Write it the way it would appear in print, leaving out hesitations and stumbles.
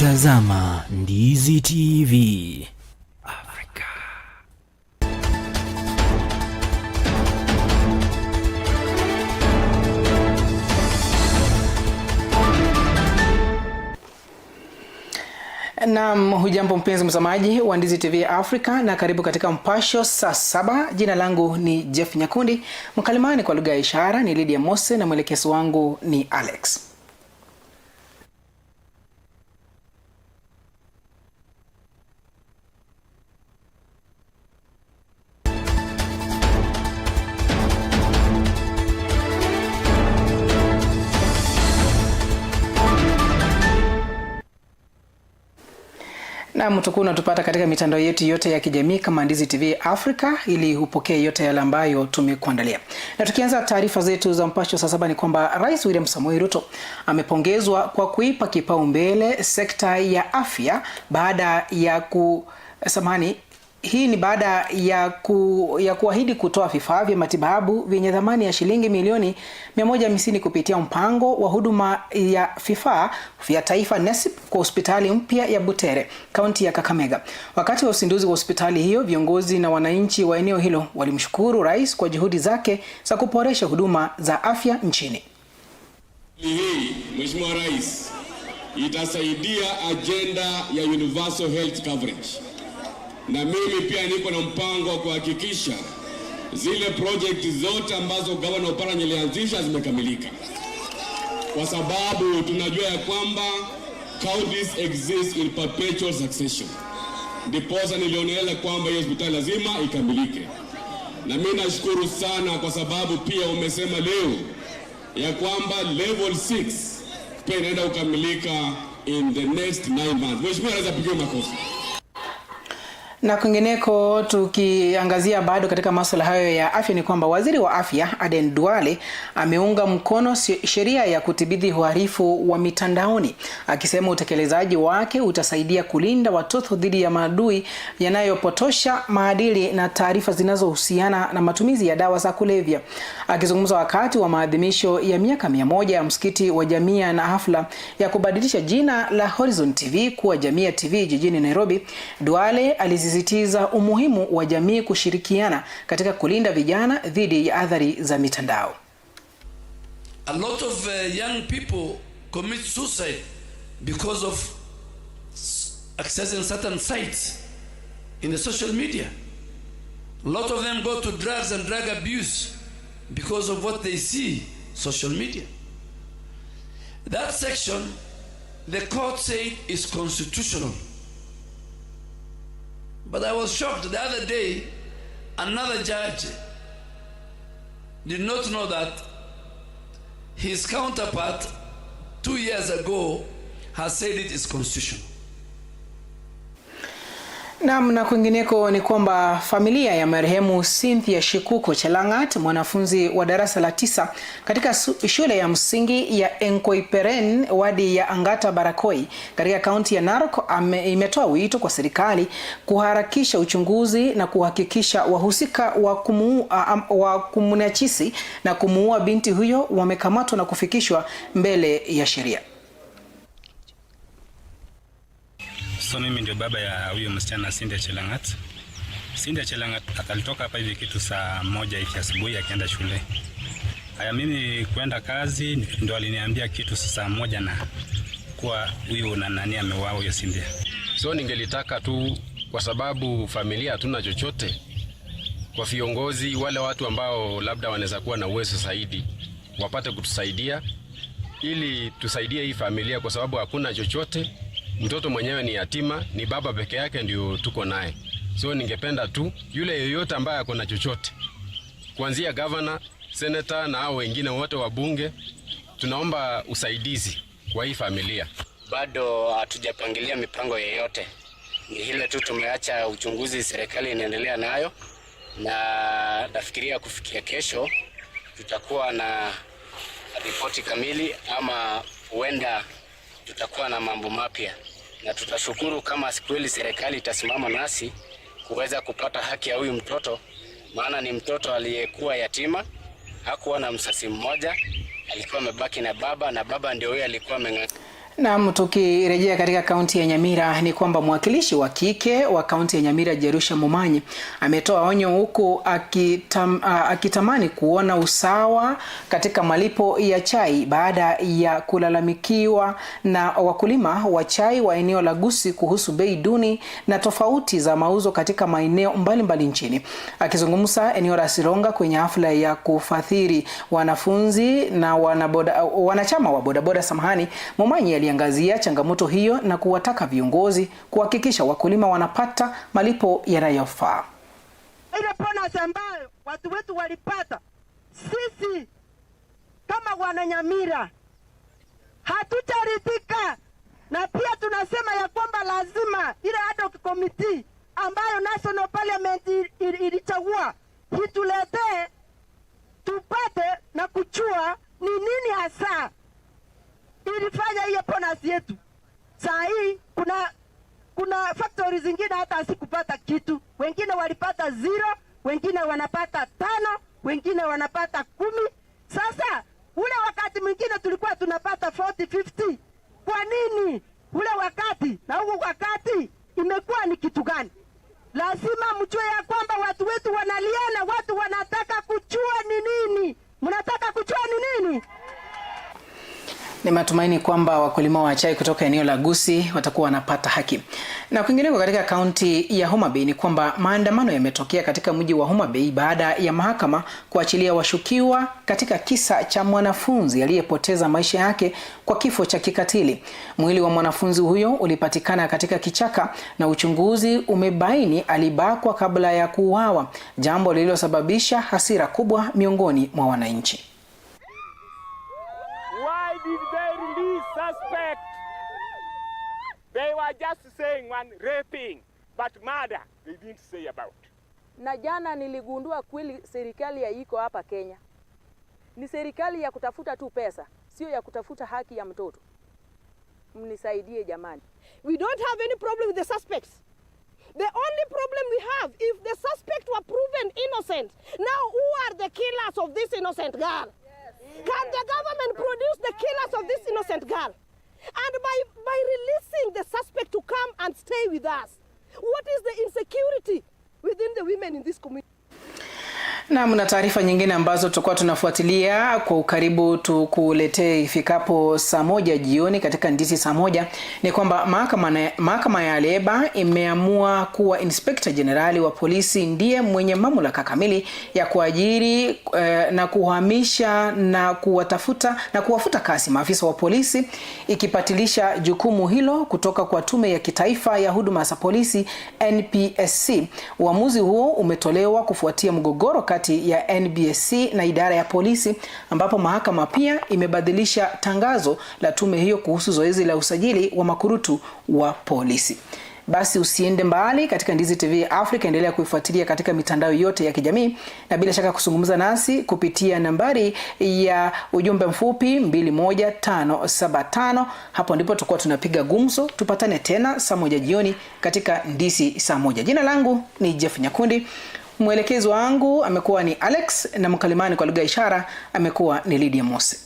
Unatazama Ndizi TV Afrika. Naam, hujambo mpenzi mtazamaji wa Ndizi TV Afrika na karibu katika mpasho saa 7. Jina langu ni Jeff Nyakundi, mkalimani kwa lugha ya ishara ni Lydia Mose na mwelekezi wangu ni Alex. Na mtukuu unatupata katika mitandao yetu yote ya kijamii kama Ndizi TV Africa ili upokee yote yale ambayo tumekuandalia. Na tukianza taarifa zetu za mpasho saa 7 ni kwamba Rais William Samoei Ruto amepongezwa kwa kuipa kipaumbele sekta ya afya baada ya Hii ni baada ya kuahidi kutoa vifaa vya matibabu vyenye thamani ya shilingi milioni 150 kupitia mpango wa huduma ya vifaa vya taifa NESIP kwa hospitali mpya ya Butere, kaunti ya Kakamega. Wakati wa uzinduzi wa hospitali hiyo, viongozi na wananchi wa eneo hilo walimshukuru rais kwa juhudi zake za kuboresha huduma za afya nchini. Hii, Mheshimiwa Rais, itasaidia agenda ya universal health coverage. Na mimi pia niko na mpango wa kuhakikisha zile project zote ambazo Governor Oparanya alianzisha zimekamilika. Kwa sababu tunajua ya kwamba counties exist in perpetual succession. Ndiposa nilionelea kwamba hiyo hospitali lazima ikamilike. Na mimi nashukuru sana kwa sababu pia umesema leo ya kwamba level 6 pia inaenda kukamilika in the next 9 months. Mheshimiwa Rais apige makofi. Na kwingineko tukiangazia bado katika masuala hayo ya afya ni kwamba Waziri wa Afya Aden Duale ameunga mkono sheria ya kudhibiti uhalifu wa mitandaoni, akisema utekelezaji wake utasaidia kulinda watoto dhidi ya maadui yanayopotosha maadili na taarifa zinazohusiana na matumizi ya dawa za kulevya. Akizungumza wakati wa maadhimisho ya miaka 100 ya msikiti wa Jamia na hafla ya kubadilisha jina la Horizon TV kuwa Jamia TV jijini Nairobi, Duale alisisitiza umuhimu wa jamii kushirikiana katika kulinda vijana dhidi ya athari za mitandao. A lot of young people commit suicide because of accessing certain sites in the social media. A lot of them go to drugs and drug abuse because of what they see social media. That section, the court said, is constitutional. But I was shocked the other day, another judge did not know that his counterpart 2 years ago has said it is constitutional. Na kwingineko ni kwamba familia ya marehemu Cynthia Shikuko Chelangat, mwanafunzi wa darasa la 9 katika shule ya msingi ya Enkoiperen wadi ya Angata Barakoi katika kaunti ya Narok imetoa wito kwa serikali kuharakisha uchunguzi na kuhakikisha wahusika wa kumnajisi na kumuua binti huyo wamekamatwa na kufikishwa mbele ya sheria. So mimi ndio baba ya huyo msichana Cynthia Chelangat. Cynthia Chelangat akalitoka hapa hivi kitu saa 1 hivi asubuhi akienda shule. Haya, mimi kwenda kazi ndio aliniambia kitu saa 1 na kuwa huyo na nani ameuawa huyo Cynthia. So ningelitaka tu, kwa sababu familia hatuna chochote, kwa viongozi wale watu ambao labda wanaweza kuwa na uwezo zaidi wapate kutusaidia ili tusaidie hii familia, kwa sababu hakuna chochote. Mtoto mwenyewe ni yatima, ni baba peke yake ndio tuko naye. So ningependa tu yule yoyote ambaye ako na chochote, kuanzia governor, senator na hao wengine wote wa bunge, tunaomba usaidizi kwa hii familia. Bado hatujapangilia mipango yoyote. Ni ile tu tumeacha uchunguzi serikali inaendelea nayo, na nafikiria kufikia kesho tutakuwa na ripoti kamili, ama huenda tutakuwa na mambo mapya, na tutashukuru kama kweli serikali itasimama nasi kuweza kupata haki ya huyu mtoto, maana ni mtoto aliyekuwa yatima, hakuwa na msasi mmoja, alikuwa amebaki na baba, na baba ndio yeye alikuwa Na tukirejea katika kaunti ya Nyamira ni kwamba mwakilishi wa kike wa kaunti ya Nyamira Jerusha Momanyi ametoa onyo huku akitamani kuona usawa katika malipo ya chai baada ya kulalamikiwa na wakulima wa chai wa eneo la Gusii kuhusu bei duni na tofauti za mauzo katika maeneo mbalimbali nchini. Akizungumza eneo la Sironga kwenye hafla ya kufadhili wanafunzi na wanachama wa bodaboda Momanyi aliangazia changamoto hiyo na kuwataka viongozi kuhakikisha wakulima wanapata malipo yanayofaa. Ile bonus ambayo watu wetu walipata, sisi kama Wananyamira hatutaridhika, na pia tunasema ya kwamba lazima ile ad hoc committee ambayo National Parliament ilichagua ituletee tupate na kujua ni nini hasa ilifanya hiyo bonus yetu. Saa hii kuna factories zingine hata asikupata kitu, wengine walipata 0, wengine wanapata 5, wengine wanapata 10. Sasa ule wakati mwingine tulikuwa tunapata 40, 50. Kwa nini ule wakati na huu wakati imekuwa ni kitu gani? Lazima mjue ya kwamba watu wetu wanaliana, watu wanataka kujua ni nini. Mnataka kujua ni nini? Ni matumaini kwamba wakulima wa chai kutoka eneo la Gusii watakuwa wanapata haki. Na kwingineko katika kaunti ya Homa Bay ni kwamba maandamano yametokea katika mji wa Homa Bay baada ya mahakama kuachilia washukiwa katika kisa cha mwanafunzi aliyepoteza maisha yake kwa kifo cha kikatili. Mwili wa mwanafunzi huyo ulipatikana katika kichaka na uchunguzi umebaini alibakwa kabla ya kuuawa, jambo lililosababisha hasira kubwa miongoni mwa wananchi. Did they release suspect? They were just saying one raping, but murder they didn't say about. Na jana niligundua kweli serikali ya iko hapa Kenya ni serikali ya kutafuta tu pesa, sio ya kutafuta haki ya mtoto. Mnisaidie jamani. We don't have any problem with the suspects. The only problem we have, if the suspect were proven innocent, now who are the killers of this innocent girl? Can the government produce the killers of this innocent girl? And by releasing the suspect to come and stay with us, what is the insecurity within the women in this community? Na mna taarifa nyingine ambazo tutakuwa tunafuatilia kwa ukaribu tukuletee ifikapo saa 1 jioni katika Ndisi saa 1 ni kwamba mahakama ya Leba imeamua kuwa Inspector Generali wa polisi ndiye mwenye mamlaka kamili ya kuajiri na kuhamisha na kuwafuta kazi maafisa wa polisi, ikipatilisha jukumu hilo kutoka kwa Tume ya Kitaifa ya Huduma za Polisi NPSC. Uamuzi huo umetolewa kufuatia mgogoro kati ya NBSC na idara ya polisi, ambapo mahakama pia imebadilisha tangazo la tume hiyo kuhusu zoezi la usajili wa makurutu wa polisi. Basi usiende mbali katika Ndizi TV Africa, endelea kuifuatilia katika mitandao yote ya kijamii na bila shaka kuzungumza nasi kupitia nambari ya ujumbe mfupi 21575. Hapo ndipo tutakuwa tunapiga gumzo. Tupatane tena saa 1 jioni katika Ndizi saa 1. Jina langu ni Jeff Nyakundi. Mwelekezo wangu amekuwa ni Alex na mkalimani kwa lugha ishara amekuwa ni Lydia Mose.